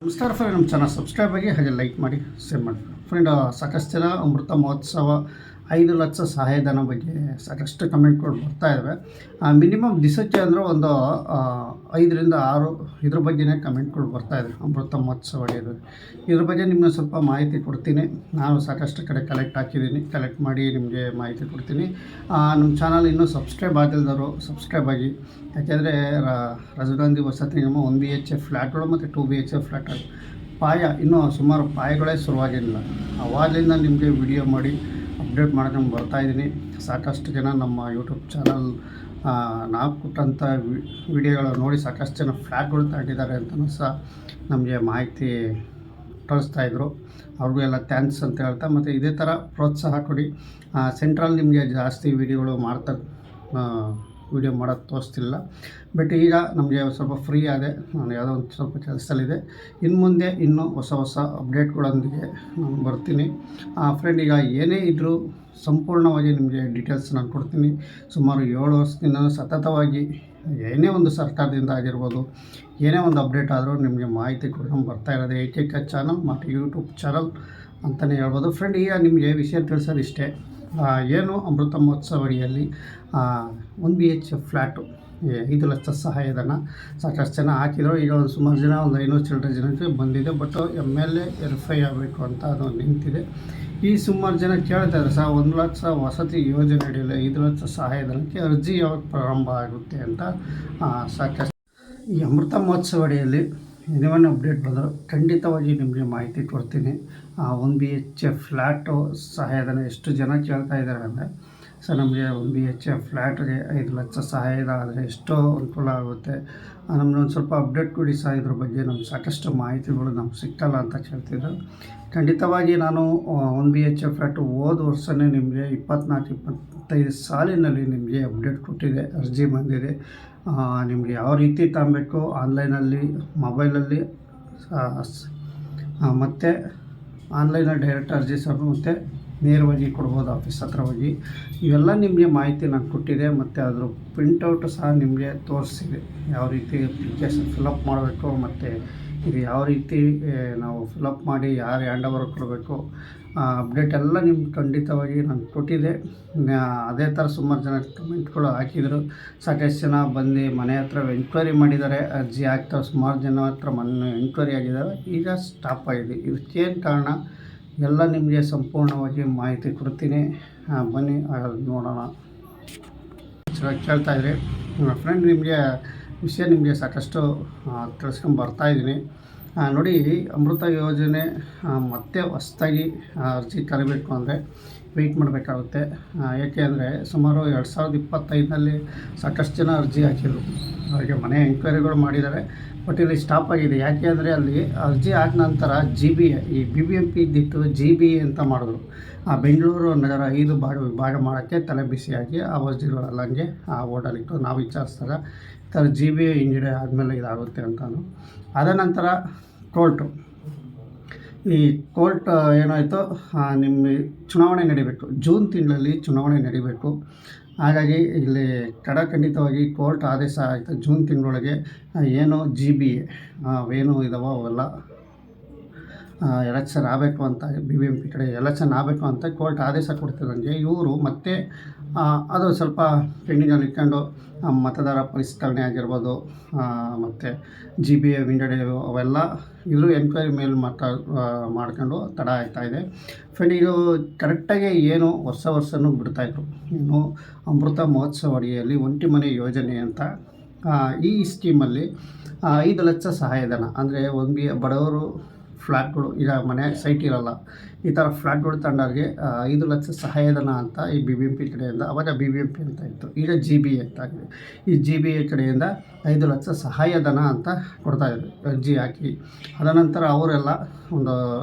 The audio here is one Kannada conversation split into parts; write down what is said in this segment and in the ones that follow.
ನಮಸ್ಕಾರ ಫ್ರೆಂಡ್, ನಮ್ಮ ಚಾನಲ್ ಸಬ್ಸ್ಕ್ರೈಬ್ ಆಗಿ ಹಾಗೆ ಲೈಕ್ ಮಾಡಿ ಶೇರ್ ಮಾಡಿ ಫ್ರೆಂಡ್. ಸಾಕಷ್ಟು ಜನ ಅಮೃತ ಮಹೋತ್ಸವ 5 ಲಕ್ಷ ಸಹಾಯಧನ ಬಗ್ಗೆ ಸಾಕಷ್ಟು ಕಮೆಂಟ್ಗಳು ಬರ್ತಾ ಇದ್ದಾವೆ. ಮಿನಿಮಮ್ ದಿವಸಕ್ಕೆ ಅಂದರೆ ಒಂದು 5ರಿಂದ 6 ಇದ್ರ ಬಗ್ಗೆನೇ ಕಮೆಂಟ್ಗಳು ಬರ್ತಾ ಇದೆ. ಅಮೃತ ಮಹೋತ್ಸವ ಇದ್ರ ಬಗ್ಗೆ ನಿಮಗೆ ಸ್ವಲ್ಪ ಮಾಹಿತಿ ಕೊಡ್ತೀನಿ. ನಾನು ಸಾಕಷ್ಟು ಕಡೆ ಕಲೆಕ್ಟ್ ಮಾಡಿ ನಿಮಗೆ ಮಾಹಿತಿ ಕೊಡ್ತೀನಿ. ನಮ್ಮ ಚಾನಲ್ ಇನ್ನೂ ಸಬ್ಸ್ಕ್ರೈಬ್ ಆಗಿಲ್ದವರು ಸಬ್ಸ್ಕ್ರೈಬ್ ಆಗಿ. ಯಾಕೆಂದರೆ ರಾಜೀವ್ ಗಾಂಧಿ ವಸತಿ ನಿಗಮ 1 BHK ಫ್ಲ್ಯಾಟ್ಗಳು ಮತ್ತು 2 BHK ಫ್ಲ್ಯಾಟ್ ಇನ್ನೂ ಸುಮಾರು ಪಾಯಗಳೇ ಶುರುವಾಗಿಲ್ಲ. ಅವಾಗಲಿಂದ ನಿಮಗೆ ವಿಡಿಯೋ ಮಾಡಿ ಅಪ್ಡೇಟ್ ಮಾಡ್ಕೊಂಡು ಬರ್ತಾಯಿದ್ದೀನಿ. ಸಾಕಷ್ಟು ಜನ ನಮ್ಮ ಯೂಟ್ಯೂಬ್ ಚಾನಲ್ ನಾವು ಕೊಟ್ಟಂಥ ವಿಡಿಯೋಗಳು ನೋಡಿ ಸಾಕಷ್ಟು ಜನ ಫ್ಲ್ಯಾಟ್ಗಳು ತಗೊಂಡಿದ್ದಾರೆ ಅಂತಲೂ ಸಹ ನಮಗೆ ಮಾಹಿತಿ ಕಳಿಸ್ತಾಯಿದ್ರು. ಅವ್ರಿಗೂ ಎಲ್ಲ ಥ್ಯಾಂಕ್ಸ್ ಅಂತ ಹೇಳ್ತಾ, ಮತ್ತು ಇದೇ ಥರ ಪ್ರೋತ್ಸಾಹ ಕೊಡಿ. ಸೆಂಟ್ರಲ್ ನಿಮಗೆ ಜಾಸ್ತಿ ವಿಡಿಯೋಗಳು ವಿಡಿಯೋ ಮಾಡೋದು ತೋರಿಸ್ತಿಲ್ಲ. ಬಟ್ ಈಗ ನಮಗೆ ಸ್ವಲ್ಪ ಫ್ರೀ ಆದೆ, ನಾನು ಯಾವುದೋ ಒಂದು ಸ್ವಲ್ಪ ಕೆಲಸದಲ್ಲಿದೆ. ಇನ್ನು ಮುಂದೆ ಇನ್ನೂ ಹೊಸ ಅಪ್ಡೇಟ್ಗಳೊಂದಿಗೆ ನಾನು ಬರ್ತೀನಿ ಫ್ರೆಂಡ್. ಈಗ ಏನೇ ಇದ್ದರೂ ಸಂಪೂರ್ಣವಾಗಿ ನಿಮಗೆ ಡೀಟೇಲ್ಸ್ ನಾನು ಕೊಡ್ತೀನಿ. ಸುಮಾರು 7 ವರ್ಷದಿಂದ ಸತತವಾಗಿ ಏನೇ ಒಂದು ಸರ್ಕಾರದಿಂದ ಆಗಿರ್ಬೋದು, ಏನೇ ಒಂದು ಅಪ್ಡೇಟ್ ಆದರೂ ನಿಮಗೆ ಮಾಹಿತಿ ಕೊಡ್ಕೊಂಡು ಬರ್ತಾ ಇರೋದು ಏಕೈಕ ಚಾನಲ್ ಮತ್ತು ಯೂಟ್ಯೂಬ್ ಚಾನಲ್ ಅಂತಲೇ ಹೇಳ್ಬೋದು ಫ್ರೆಂಡ್. ಈಗ ನಿಮಗೆ ವಿಷಯ ತಿಳಿಸೋದು ಇಷ್ಟೇ. ಏನು ಅಮೃತ ಮಹೋತ್ಸವ ಅಡಿಯಲ್ಲಿ 1 BHK ಫ್ಲ್ಯಾಟು 5 ಲಕ್ಷ ಸಹಾಯಧನ ಸಾಕಷ್ಟು ಜನ ಹಾಕಿದರು. ಈಗ ಒಂದು ಸುಮಾರು ಜನ ಒಂದು 500 ಚಿಲ್ಲರೆ ಜನಕ್ಕೆ ಬಂದಿದೆ. ಬಟ್ MLA ವೆರಿಫೈ ಆಗಬೇಕು ಅಂತ ಅದು ನಿಂತಿದೆ. ಈ ಸುಮಾರು ಜನ ಕೇಳ್ತಾಯಿದ್ದಾರೆ, ಸರ್ 1 ಲಕ್ಷ ವಸತಿ ಯೋಜನೆ ಅಡಿಯಲ್ಲಿ 5 ಲಕ್ಷ ಸಹಾಯಧನಕ್ಕೆ ಅರ್ಜಿ ಯಾವಾಗ ಪ್ರಾರಂಭ ಆಗುತ್ತೆ ಅಂತ. ಸಾಕಷ್ಟು ಈ ಅಮೃತ ಮಹೋತ್ಸವ ಅಡಿಯಲ್ಲಿ ಏನೇನು ಅಪ್ಡೇಟ್ ಬಂದರೂ ಖಂಡಿತವಾಗಿ ನಿಮಗೆ ಮಾಹಿತಿ ಕೊಡ್ತೀನಿ. 1 BHK ಫ್ಲ್ಯಾಟು ಸಹಾಯಧನ ಎಷ್ಟು ಜನ ಕೇಳ್ತಾ ಇದ್ದಾರೆ ಅಂದರೆ, ಸರ್ ನಮಗೆ 1 BHK ಫ್ಲ್ಯಾಟ್ಗೆ 5 ಲಕ್ಷ ಸಹಾಯಧನ ಆದರೆ ಎಷ್ಟೋ ಅನುಕೂಲ ಆಗುತ್ತೆ, ನಮ್ಮನ್ನ ಒಂದು ಸ್ವಲ್ಪ ಅಪ್ಡೇಟ್ ಕೊಡಿ ಸಹ, ಇದ್ರ ಬಗ್ಗೆ ನಮ್ಗೆ ಸಾಕಷ್ಟು ಮಾಹಿತಿಗಳು ನಮ್ಗೆ ಸಿಕ್ಕಲ್ಲ ಅಂತ ಕೇಳ್ತಿದ್ರು. ಖಂಡಿತವಾಗಿ ನಾನು 1 BHK ಫ್ಲ್ಯಾಟು ಹೋದ ವರ್ಷವೇ ನಿಮಗೆ 24-25 ಸಾಲಿನಲ್ಲಿ ನಿಮಗೆ ಅಪ್ಡೇಟ್ ಕೊಟ್ಟಿದೆ, ಅರ್ಜಿ ಬಂದಿದೆ. ನಿಮಗೆ ಯಾವ ರೀತಿ ತಗೊಬೇಕು, ಆನ್ಲೈನಲ್ಲಿ, ಮೊಬೈಲಲ್ಲಿ ಮತ್ತು ಆನ್ಲೈನಲ್ಲಿ ಡೈರೆಕ್ಟ್ ಅರ್ಜಿ ಮತ್ತು ನೇರವಾಗಿ ಕೊಡ್ಬೋದು ಆಫೀಸ್ ಹತ್ರ ಹೋಗಿ. ಇವೆಲ್ಲ ನಿಮಗೆ ಮಾಹಿತಿ ನಾನು ಕೊಟ್ಟಿದೆ, ಮತ್ತು ಅದ್ರ ಪ್ರಿಂಟೌಟು ಸಹ ನಿಮಗೆ ತೋರಿಸಿದೆ. ಯಾವ ರೀತಿ ಅಪ್ಲಿಕೇಶನ್ ಫಿಲಪ್ ಮಾಡಬೇಕು, ಮತ್ತು ಇದು ಯಾವ ರೀತಿ ನಾವು ಫಿಲಪ್ ಮಾಡಿ ಯಾರು ಹ್ಯಾಂಡ್ ಓವರ್ ಕೊಡಬೇಕು, ಅಪ್ಡೇಟ್ ಎಲ್ಲ ನಿಮ್ಗೆ ಖಂಡಿತವಾಗಿ ನಾನು ಕೊಟ್ಟಿದ್ದೆ. ಅದೇ ಥರ ಸುಮಾರು ಜನ ಕಮೆಂಟ್ಗಳು ಹಾಕಿದರು. ಸಾಕಷ್ಟು ಜನ ಬಂದು ಮನೆ ಹತ್ರ ಎಂಕ್ವೈರಿ ಮಾಡಿದ್ದಾರೆ, ಅರ್ಜಿ ಹಾಕ್ತಾರೆ. ಸುಮಾರು ಜನ ಹತ್ರ ಮೊನ್ನೆ ಎಂಕ್ವೈರಿ ಆಗಿದ್ದಾರೆ, ಈಗ ಸ್ಟಾಪ್ ಆಗಿದೆ. ಇದಕ್ಕೇನು ಕಾರಣ ಎಲ್ಲ ನಿಮಗೆ ಸಂಪೂರ್ಣವಾಗಿ ಮಾಹಿತಿ ಕೊಡ್ತೀನಿ. ಬನ್ನಿ ನೋಡೋಣ. ಕೇಳ್ತಾಯಿದ್ರಿ ಫ್ರೆಂಡ್, ನಿಮಗೆ ವಿಷಯ ನಿಮಗೆ ಸಾಕಷ್ಟು ತಿಳಿಸ್ಕೊಂಡು ಬರ್ತಾಯಿದ್ದೀನಿ. ನೋಡಿ, ಅಮೃತ ಯೋಜನೆ ಮತ್ತೆ ಹೊಸದಾಗಿ ಅರ್ಜಿ ಕರಿಬೇಕು ಅಂದರೆ ವೆಯ್ಟ್ ಮಾಡಬೇಕಾಗುತ್ತೆ. ಏಕೆ ಅಂದರೆ ಸುಮಾರು 2025ನಲ್ಲಿ ಸಾಕಷ್ಟು ಜನ ಅರ್ಜಿ ಹಾಕಿದರು, ಅವರಿಗೆ ಮನೆ ಎಂಕ್ವೈರಿಗಳು ಮಾಡಿದ್ದಾರೆ. ಬಟ್ ಇಲ್ಲಿ ಸ್ಟಾಪ್ ಆಗಿದೆ. ಯಾಕೆ ಅಂದರೆ ಅಲ್ಲಿ ಅರ್ಜಿ ಆದ ನಂತರ GBA, ಈ BBMP ಇದ್ದಿತ್ತು GBA ಅಂತ ಮಾಡಿದ್ರು. ಬೆಂಗಳೂರು ನಗರ 5 ವಿಭಾಗ ಮಾಡೋಕ್ಕೆ ತಲೆ ಬಿಸಿಯಾಗಿ ಆ ಅರ್ಜಿಗಳೆಲ್ಲ ಹಂಗೆ ಓಡಾಡಿತ್ತು. ನಾವು ವಿಚಾರಿಸಿದಾಗ GBA ಹಿಂಗಡೆ ಆದಮೇಲೆ ಇದಾಗುತ್ತೆ ಅಂತಾನು. ಅದ ನಂತರ ಈ ಕೋರ್ಟ್ ಏನಾಯಿತು, ನಿಮ್ಮ ಚುನಾವಣೆ ನಡಿಬೇಕು, ಜೂನ್ ತಿಂಗಳಲ್ಲಿ ಚುನಾವಣೆ ನಡಿಬೇಕು. ಹಾಗಾಗಿ ಇಲ್ಲಿ ಖಂಡಿತವಾಗಿ ಕೋರ್ಟ್ ಆದೇಶ ಆಯಿತು, ಜೂನ್ ತಿಂಗಳೊಳಗೆ ಏನು GBA ಏನು ಇದಾವೋ ಅವೆಲ್ಲ ಎಲೆಕ್ಷನ್ ಆಗಬೇಕು ಅಂತ, BBMP ಕಡೆ ಎಲೆಕ್ಷನ್ ಆಗಬೇಕು ಅಂತ ಕೋರ್ಟ್ ಆದೇಶ ಕೊಡ್ತಿದ್ದಂಗೆ ಇವರು ಮತ್ತೆ ಅದು ಸ್ವಲ್ಪ ಪೆಂಡಿಂಗಲ್ಲಿ ಇಟ್ಕೊಂಡು ಮತದಾರ ಪರಿಷ್ಕರಣೆ ಆಗಿರ್ಬೋದು, ಮತ್ತು GBA ವಿಂಗಡಣೆ ಅವೆಲ್ಲ ಇವರು ಎಂಕ್ವೈರಿ ಮೇಲೆ ಮಾಡ್ಕೊಂಡು ತಡ ಆಗ್ತಾಯಿದೆ ಫ್ರೆಂಡ್. ಇದು ಕರೆಕ್ಟಾಗಿ ಏನು ವರ್ಷವೂ ಬಿಡ್ತಾಯಿದ್ರು. ಏನು ಅಮೃತ ಮಹೋತ್ಸವ ಅಡಿಯಲ್ಲಿ ಒಂಟಿ ಮನೆ ಯೋಜನೆ ಅಂತ ಈ ಸ್ಕೀಮಲ್ಲಿ 5 ಲಕ್ಷ ಸಹಾಯಧನ ಅಂದರೆ ಬಡವರು ಫ್ಲ್ಯಾಟ್ಗಳು, ಈಗ ಮನೆ ಸೈಟ್ ಇರೋಲ್ಲ, ಈ ಥರ ಫ್ಲ್ಯಾಟ್ಗಳು ತಗೊಂಡವ್ರಿಗೆ 5 ಲಕ್ಷ ಸಹಾಯಧನ ಅಂತ ಈ BBMP ಕಡೆಯಿಂದ, ಅವಾಗ BBMP ಅಂತ ಇತ್ತು, ಈಗ GBA ಅಂತ ಆಗಿದೆ. ಈ GBA ಕಡೆಯಿಂದ 5 ಲಕ್ಷ ಸಹಾಯಧನ ಅಂತ ಕೊಡ್ತಾಯಿದ್ರು ಅರ್ಜಿ ಹಾಕಿ. ಅದ ನಂತರ ಅವರೆಲ್ಲ ಒಂದು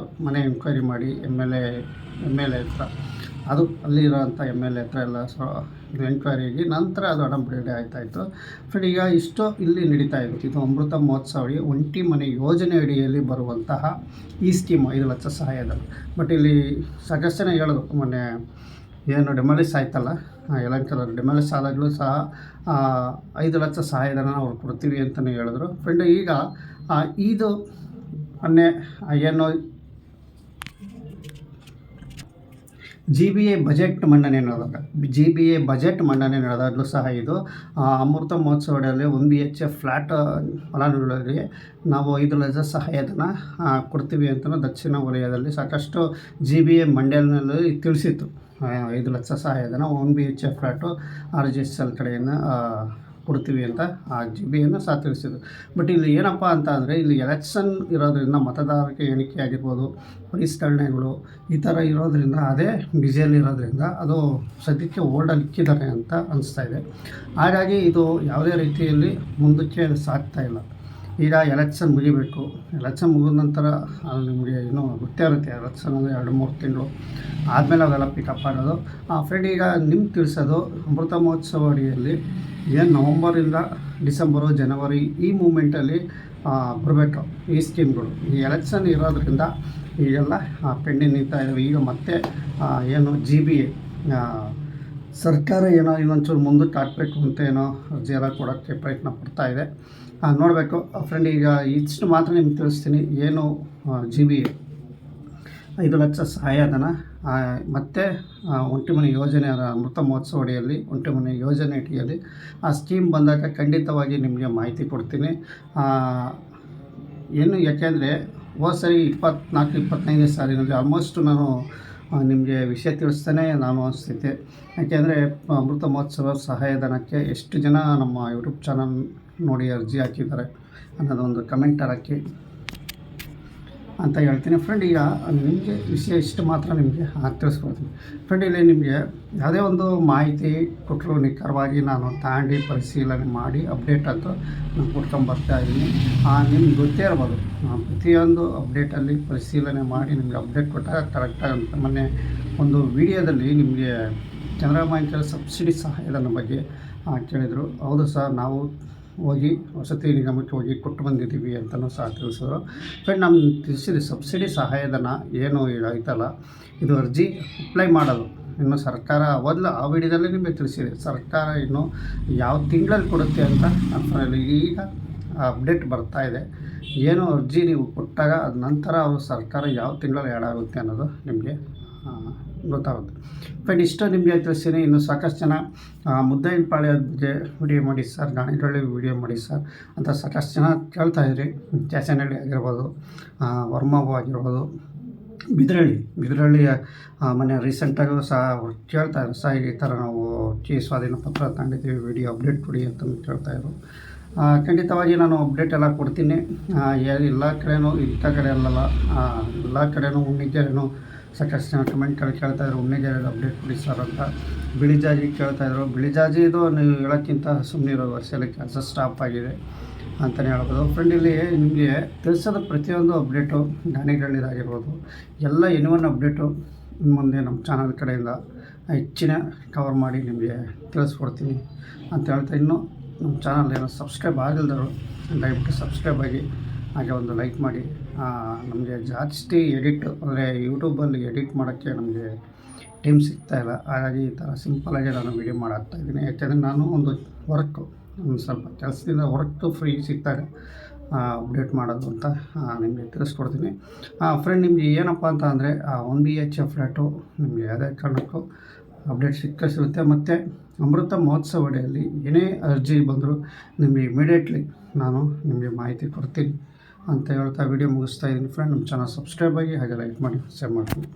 ಮನೆ ಎಂಕ್ವೈರಿ ಮಾಡಿ MLA ಹತ್ರ, ಅದು ಅಲ್ಲಿರೋಂಥ MLA ಹತ್ರ ಎಲ್ಲ ಎಂಕ್ವೈರಿಗೆ ನಂತರ ಅದು ಹಣ ಬಿಡುಗಡೆ ಆಗ್ತಾಯಿತ್ತು ಫ್ರೆಂಡ್. ಈಗ ಇಷ್ಟು ಇಲ್ಲಿ ನಡೀತಾ ಇದೆ. ಇದು ಅಮೃತ ಮಹೋತ್ಸವ ಅಡಿ ಒಂಟಿ ಮನೆ ಯೋಜನೆ ಅಡಿಯಲ್ಲಿ ಬರುವಂತಹ ಈ ಸ್ಕೀಮ್ 5 ಲಕ್ಷ ಸಹಾಯಧನ. ಬಟ್ ಇಲ್ಲಿ ಸಾಕಷ್ಟು ಜನ ಹೇಳಿದ್ರು, ಮೊನ್ನೆ ಏನು ಡೆಮಾಲಿಸ್ ಆಯ್ತಲ್ಲ, ಯಲಹಂಕದ ಡೆಮಾಲಿಸ್ ಆದಾಗಲೂ ಸಹ 5 ಲಕ್ಷ ಸಹಾಯಧನ ಅವ್ರು ಕೊಡ್ತೀವಿ ಅಂತಲೇ ಹೇಳಿದ್ರು ಫ್ರೆಂಡ್. ಈಗ ಇದು ಮೊನ್ನೆ ಏನು GBA ಬಜೆಟ್ ಮಂಡನೆ ನಡೆದಾಗ GBA ಬಜೆಟ್ ಮಂಡನೆ ನಡೆದಾಗಲೂ ಸಹ ಇದು ಅಮೃತ ಮಹೋತ್ಸವದಲ್ಲಿ 1 BHK ಫ್ಲ್ಯಾಟ್ ಫಲಾನುಭವಿಗಳಿಗೆ ನಾವು 5 ಲಕ್ಷ ಸಹಾಯಧನ ಕೊಡ್ತೀವಿ ಅಂತ ದಕ್ಷಿಣ ವಲಯದಲ್ಲಿ ಸಾಕಷ್ಟು GBA ಮಂಡಳಿನಲ್ಲಿ ತಿಳಿಸಿತ್ತು. 5 ಲಕ್ಷ ಸಹಾಯಧನ 1 BHK ಫ್ಲ್ಯಾಟು RGSL ಕಡೆಯಿಂದ ಕೊಡ್ತೀವಿ ಅಂತ GBAಯನ್ನು ಸಹ ತಿಳಿಸಿದ್ರು. ಬಟ್ ಇಲ್ಲಿ ಏನಪ್ಪ ಅಂತ ಅಂದರೆ ಇಲ್ಲಿ ಎಲೆಕ್ಷನ್ ಇರೋದರಿಂದ ಮತದಾರರಿಗೆ ಎಣಿಕೆ ಆಗಿರ್ಬೋದು, ಪರಿಷ್ಕರಣೆಗಳು ಈ ಥರ ಇರೋದರಿಂದ ಅದೇ ಬಿಸಿಯಲ್ಲಿ ಇರೋದರಿಂದ ಅದು ಸದ್ಯಕ್ಕೆ ಹೋಲ್ಡಲ್ಲಿ ಇಕ್ಕಿದ್ದಾರೆ ಅಂತ ಅನಿಸ್ತಾ ಇದೆ. ಹಾಗಾಗಿ ಇದು ಯಾವುದೇ ರೀತಿಯಲ್ಲಿ ಮುಂದಕ್ಕೆ ಸಾಗ್ತಾ ಇಲ್ಲ. ಈಗ ಎಲೆಕ್ಷನ್ ಮುಗಿಬೇಕು. ಎಲೆಕ್ಷನ್ ಮುಗಿದ ನಂತರ ನಿಮಗೆ ಇನ್ನೂ ಗೊತ್ತೇ ಇರುತ್ತೆ, ಎಲೆಕ್ಷನ್ ಅಂದರೆ 2-3 ತಿಂಗಳು ಆದಮೇಲೆ ಅವೆಲ್ಲ ಪಿಕಪ್ ಆಗೋದು. ಫ್ರೆಂಡ್, ಈಗ ನಿಮ್ಗೆ ತಿಳಿಸೋದು ಅಮೃತ ಮಹೋತ್ಸವ ಅಡಿಯಲ್ಲಿ ಏನು ನವಂಬರಿಂದ ಡಿಸೆಂಬರು, ಜನವರಿ ಈ ಮೂಮೆಂಟಲ್ಲಿ ಬರಬೇಕು ಈ ಸ್ಕೀಮ್ಗಳು. ಈ ಎಲೆಕ್ಷನ್ ಇರೋದ್ರಿಂದ ಈಗೆಲ್ಲ ಪೆಂಡಿಂಗ್ ನಿಂತ ಇದ್ದಾವೆ. ಈಗ ಮತ್ತೆ ಏನು GBA ಸರ್ಕಾರ ಏನೋ ಇನ್ನೊಂಚೂರು ಮುಂದಕ್ಕೆ ಹಾಕಬೇಕು ಅಂತ ಏನೋ ಅರ್ಜಿ ಎಲ್ಲ ಕೊಡೋಕ್ಕೆ ಪ್ರಯತ್ನ ಪಡ್ತಾ ಇದೆ. ನೋಡಬೇಕು ಫ್ರೆಂಡ್. ಈಗ ಇಷ್ಟು ಮಾತ್ರ ನಿಮ್ಗೆ ತಿಳಿಸ್ತೀನಿ. ಏನು GBA 5 ಲಕ್ಷ ಸಹಾಯಧನ ಮತ್ತು ಒಂಟಿ ಮನೆ ಯೋಜನೆ ಅಮೃತ ಮಹೋತ್ಸವ ಅಡಿಯಲ್ಲಿ ಒಂಟಿ ಮನೆ ಯೋಜನೆ ಅಡಿಯಲ್ಲಿ ಆ ಸ್ಕೀಮ್ ಬಂದಾಗ ಖಂಡಿತವಾಗಿ ನಿಮಗೆ ಮಾಹಿತಿ ಕೊಡ್ತೀನಿ. ಏನು ಯಾಕೆಂದರೆ ಹೋದ ಸರಿ 24-25ನೇ ಸಾಲಿನಲ್ಲಿ ಆಲ್ಮೋಸ್ಟ್ ನಾನು ನಿಮಗೆ ವಿಷಯ ತಿಳಿಸ್ತಾನೆ ನಾನು ಅನಿಸ್ತೈತೆ. ಯಾಕೆಂದರೆ ಅಮೃತ ಮಹೋತ್ಸವ ಸಹಾಯಧನಕ್ಕೆ ಎಷ್ಟು ಜನ ನಮ್ಮ ಯೂಟ್ಯೂಬ್ ಚಾನಲ್ ನೋಡಿ ಅರ್ಜಿ ಹಾಕಿದ್ದಾರೆ ಅನ್ನೋದೊಂದು ಕಮೆಂಟರ್ ಹಾಕಿ ಅಂತ ಹೇಳ್ತೀನಿ. ಫ್ರೆಂಡ್, ಈಗ ನಿಮಗೆ ವಿಷಯ ಇಷ್ಟು ಮಾತ್ರ ನಿಮಗೆ ತಿಳಿಸ್ಕೊಡ್ತೀನಿ. ಫ್ರೆಂಡ್, ಇಲ್ಲಿ ನಿಮಗೆ ಯಾವುದೇ ಒಂದು ಮಾಹಿತಿ ಕೊಟ್ಟರು ನಿಖರವಾಗಿ ನಾನು ತಾಂಡಿ ಪರಿಶೀಲನೆ ಮಾಡಿ ಅಪ್ಡೇಟ್ ಅಂತೂ ನಾನು ಕೊಡ್ಕೊಂಬರ್ತಾ ಇದ್ದೀನಿ. ನಿಮ್ಗೆ ಗೊತ್ತೇ ಇರ್ಬೋದು, ಪ್ರತಿಯೊಂದು ಅಪ್ಡೇಟಲ್ಲಿ ಪರಿಶೀಲನೆ ಮಾಡಿ ನಿಮಗೆ ಅಪ್ಡೇಟ್ ಕೊಟ್ಟಾಗ ಕರೆಕ್ಟಾಗಿ ಅಂತ. ಮೊನ್ನೆ ಒಂದು ವಿಡಿಯೋದಲ್ಲಿ ನಿಮಗೆ ಚಂದ್ರಮಾಂಕರ ಸಬ್ಸಿಡಿ ಸಹಾಯಧನ ಬಗ್ಗೆ ಕೇಳಿದರು. ಹೌದು ಸರ್, ನಾವು ಹೋಗಿ ವಸತಿ ನಿಗಮಕ್ಕೆ ಹೋಗಿ ಕೊಟ್ಟು ಬಂದಿದ್ದೀವಿ ಅಂತಲೂ ಸಹ ತಿಳಿಸಿದ್ರು. ಫ್ರೆಂಡ್, ನಮ್ಮ ತಿಳಿಸಿದ ಸಬ್ಸಿಡಿ ಸಹಾಯಧನ ಏನು ಐತಲ್ಲ, ಇದು ಅರ್ಜಿ ಅಪ್ಲೈ ಮಾಡೋದು ಇನ್ನು ಸರ್ಕಾರ ಮೊದಲು ಆ ವಿಡಿಯೋದಲ್ಲೇ ನಿಮಗೆ ತಿಳಿಸಿದೆ. ಸರ್ಕಾರ ಇನ್ನು ಯಾವ ತಿಂಗಳಲ್ಲಿ ಕೊಡುತ್ತೆ ಅಂತ ಅನ್ಫಾರ್ಮಲ್ಲಿ ಈಗ ಅಪ್ಡೇಟ್ ಬರ್ತಾ ಇದೆ. ಏನು ಅರ್ಜಿ ನೀವು ಕೊಟ್ಟಾಗ ಅದ ನಂತರ ಅವರು ಸರ್ಕಾರ ಯಾವ ತಿಂಗಳಲ್ಲಿ ಆ್ಯಡ್ ಆಗುತ್ತೆ ಅನ್ನೋದು ನಿಮಗೆ ಗೊತ್ತಾಗುತ್ತೆ. ಫ್ರೆಂಡ್, ಇಷ್ಟು ನಿಮಗೆ ತಿಳಿಸ್ತೀನಿ. ಇನ್ನು ಸಾಕಷ್ಟು ಜನ ಮುದ್ದೈನಪಾಳ್ಯದ ಬಗ್ಗೆ ವಿಡಿಯೋ ಮಾಡಿ ಸರ್, ಗಾಣಿಗಳ್ಳಿ ವಿಡಿಯೋ ಮಾಡಿ ಸರ್ ಅಂತ ಸಾಕಷ್ಟು ಜನ ಕೇಳ್ತಾಯಿದ್ರಿ. ಕ್ಯಾಸನಹಳ್ಳಿ ಆಗಿರ್ಬೋದು, ವರ್ಮಾವು ಆಗಿರ್ಬೋದು, ಬಿದರಳ್ಳಿಯ ಮೊನ್ನೆ ರೀಸೆಂಟಾಗೂ ಸಹ ಅವ್ರು ಕೇಳ್ತಾಯಿದ್ರು, ಸರ್ ಈ ಥರ ನಾವು ಸ್ವಾಧೀನ ಪತ್ರ ತಗೊಂಡಿದ್ದೀವಿ, ವಿಡಿಯೋ ಅಪ್ಡೇಟ್ ಕೊಡಿ ಅಂತ ಕೇಳ್ತಾಯಿದ್ರು. ಖಂಡಿತವಾಗಿ ನಾನು ಅಪ್ಡೇಟ್ ಎಲ್ಲ ಕೊಡ್ತೀನಿ. ಎಲ್ಲ ಕಡೆಯೂ ಇಂಥ ಕಡೆ ಅಲ್ಲಲ್ಲ, ಎಲ್ಲ ಕಡೆಯೂ ಹುಣ್ಣಿಗೆರೆನೂ ಸಾಕಷ್ಟು ಜನ ಕಮೆಂಟ್ಗಳು ಕೇಳ್ತಾಯಿದ್ರು, ಹುಣ್ಣಿಗೆರೆದು ಅಪ್ಡೇಟ್ ಕೊಡಿ ಸರ್ ಅಂತ. ಬಿಳಿಜಾಜಿ ಕೇಳ್ತಾಯಿದ್ರು. ಬಿಳಿಜಾಜಿದು ನೀವು ಹೇಳೋಕ್ಕಿಂತ ಸುಮ್ಮನಿರೋ ವರ್ಷದಲ್ಲಿ ಕೆಲಸ ಸ್ಟಾಪ್ ಆಗಿದೆ ಅಂತಲೇ ಹೇಳ್ಬೋದು. ಫ್ರೆಂಡ್, ಇಲ್ಲಿ ನಿಮಗೆ ತಿಳಿಸೋದು ಪ್ರತಿಯೊಂದು ಅಪ್ಡೇಟು ಗಾಣಿಗಳಿದಾಗಿರ್ಬೋದು ಎಲ್ಲ ಎನ್ವನ್ ಅಪ್ಡೇಟು ಮುಂದೆ ನಮ್ಮ ಚಾನಲ್ ಕಡೆಯಿಂದ ಹೆಚ್ಚಿನ ಕವರ್ ಮಾಡಿ ನಿಮಗೆ ತಿಳಿಸ್ಕೊಡ್ತೀನಿ ಅಂತ ಹೇಳ್ತಾ, ಇನ್ನೂ ನಮ್ಮ ಚಾನಲ್ ಏನೋ ಸಬ್ಸ್ಕ್ರೈಬ್ ಆಗಿಲ್ದರು ದಯವಿಟ್ಟು ಸಬ್ಸ್ಕ್ರೈಬ್ ಆಗಿ, ಹಾಗೆ ಒಂದು ಲೈಕ್ ಮಾಡಿ. ನಮಗೆ ಜಾಸ್ತಿ ಎಡಿಟ್ ಅಂದರೆ ಯೂಟ್ಯೂಬಲ್ಲಿ ಎಡಿಟ್ ಮಾಡೋಕ್ಕೆ ನಮಗೆ ಟೈಮ್ ಸಿಗ್ತಾಯಿಲ್ಲ. ಹಾಗಾಗಿ ಈ ಥರ ಸಿಂಪಲಾಗಿ ನಾನು ವೀಡಿಯೋ ಮಾಡಾಕ್ತಾಯಿದ್ದೀನಿ. ಯಾಕೆಂದರೆ ನಾನು ಒಂದು ಸ್ವಲ್ಪ ಕೆಲಸದಿಂದ ವರ್ಕ್ ಫ್ರೀ ಸಿಗ್ತಾಗ ಅಪ್ಡೇಟ್ ಮಾಡೋದು ಅಂತ ನಿಮಗೆ ತಿಳಿಸ್ಕೊಡ್ತೀನಿ. ಫ್ರೆಂಡ್, ನಿಮಗೆ ಏನಪ್ಪ ಅಂತ ಅಂದರೆ 1 BHK ಫ್ಲ್ಯಾಟು ನಿಮಗೆ ಯಾವುದೇ ಕಾರಣಕ್ಕೂ ಅಪ್ಡೇಟ್ ಸಿಗುತ್ತೆ. ಮತ್ತು ಅಮೃತ ಮಹೋತ್ಸವ ಅಡಿಯಲ್ಲಿ ಏನೇ ಅರ್ಜಿ ಬಂದರೂ ನಿಮಗೆ ಇಮಿಡಿಯೇಟ್ಲಿ ನಾನು ನಿಮಗೆ ಮಾಹಿತಿ ಕೊಡ್ತೀನಿ ಅಂತ ಹೇಳ್ತಾ ವಿಡಿಯೋ ಮುಗಿಸ್ತಾ ಇದ್ದೀನಿ. ಫ್ರೆಂಡ್, ನಮ್ಮ ಚಾನಲ್ ಸಬ್ಸ್ಕ್ರೈಬ್ ಆಗಿ, ಹಾಗೆ ಲೈಕ್ ಮಾಡಿ, ಶೇರ್ ಮಾಡ್ತೀನಿ.